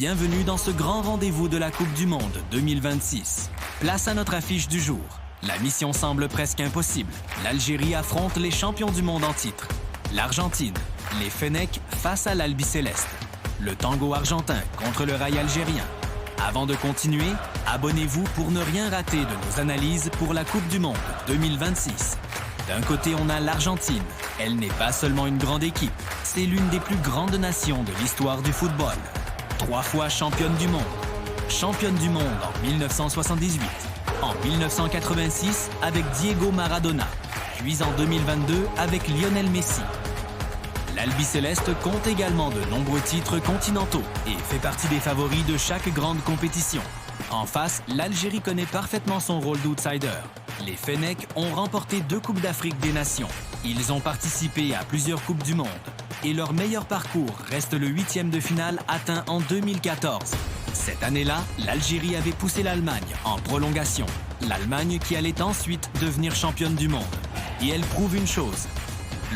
Bienvenue dans ce grand rendez-vous de la Coupe du Monde 2026. Place à notre affiche du jour. La mission semble presque impossible. L'Algérie affronte les champions du monde en titre. L'Argentine, les Fennecs face à l'Albiceleste. Le tango argentin contre le rail algérien. Avant de continuer, abonnez-vous pour ne rien rater de nos analyses pour la Coupe du Monde 2026. D'un côté, on a l'Argentine. Elle n'est pas seulement une grande équipe, c'est l'une des plus grandes nations de l'histoire du football. 3 fois championne du monde. Championne du monde en 1978, en 1986 avec Diego Maradona, puis en 2022 avec Lionel Messi. L'Albiceleste compte également de nombreux titres continentaux et fait partie des favoris de chaque grande compétition. En face, l'Algérie connaît parfaitement son rôle d'outsider. Les Fennecs ont remporté 2 Coupes d'Afrique des Nations. Ils ont participé à plusieurs Coupes du Monde. Et leur meilleur parcours reste le 8e de finale atteint en 2014. Cette année-là, l'Algérie avait poussé l'Allemagne en prolongation. L'Allemagne qui allait ensuite devenir championne du monde. Et elle prouve une chose.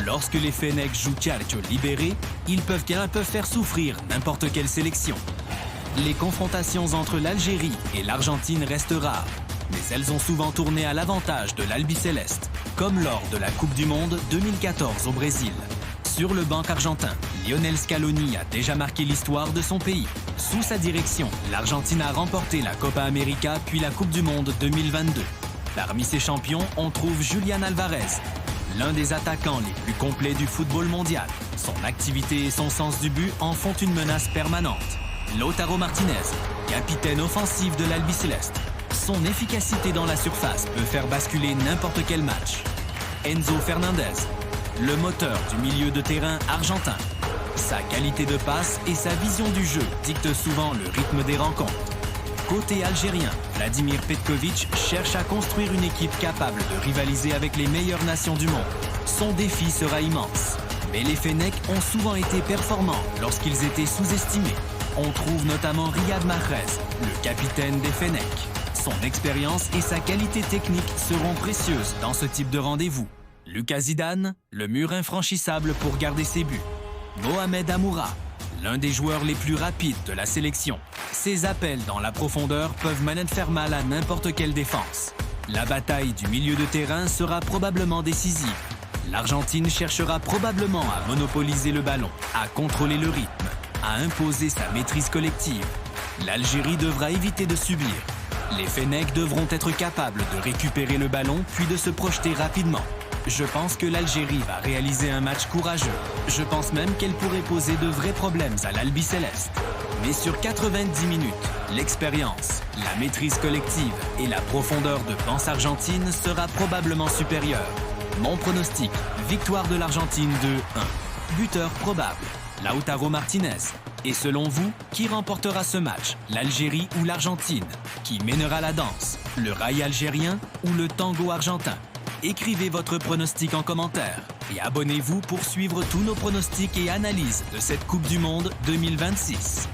Lorsque les Fennecs jouent calcio libéré, ils peuvent faire souffrir n'importe quelle sélection. Les confrontations entre l'Algérie et l'Argentine restent rares, mais elles ont souvent tourné à l'avantage de l'Albiceleste, comme lors de la Coupe du Monde 2014 au Brésil. Sur le banc argentin, Lionel Scaloni a déjà marqué l'histoire de son pays. Sous sa direction, l'Argentine a remporté la Copa América puis la Coupe du Monde 2022. Parmi ses champions, on trouve Julián Álvarez, l'un des attaquants les plus complets du football mondial. Son activité et son sens du but en font une menace permanente. Lautaro Martínez, capitaine offensif de l'Albiceleste. Son efficacité dans la surface peut faire basculer n'importe quel match. Enzo Fernandez, le moteur du milieu de terrain argentin. Sa qualité de passe et sa vision du jeu dictent souvent le rythme des rencontres. Côté algérien, Vladimir Petković cherche à construire une équipe capable de rivaliser avec les meilleures nations du monde. Son défi sera immense. Mais les Fennecs ont souvent été performants lorsqu'ils étaient sous-estimés. On trouve notamment Riyad Mahrez, le capitaine des Fennecs. Son expérience et sa qualité technique seront précieuses dans ce type de rendez-vous. Lucas Zidane, le mur infranchissable pour garder ses buts. Mohamed Amoura, l'un des joueurs les plus rapides de la sélection. Ses appels dans la profondeur peuvent faire mal à n'importe quelle défense. La bataille du milieu de terrain sera probablement décisive. L'Argentine cherchera probablement à monopoliser le ballon, à contrôler le rythme, à imposer sa maîtrise collective. L'Algérie devra éviter de subir. Les Fennecs devront être capables de récupérer le ballon puis de se projeter rapidement. Je pense que l'Algérie va réaliser un match courageux. Je pense même qu'elle pourrait poser de vrais problèmes à l'Albiceleste. Mais sur 90 minutes, l'expérience, la maîtrise collective et la profondeur de pense argentine sera probablement supérieure. Mon pronostic, victoire de l'Argentine 2-1. Buteur probable, Lautaro Martínez. Et selon vous, qui remportera ce match, l'Algérie ou l'Argentine? Qui mènera la danse, le rail algérien ou le tango argentin? Écrivez votre pronostic en commentaire et abonnez-vous pour suivre tous nos pronostics et analyses de cette Coupe du Monde 2026.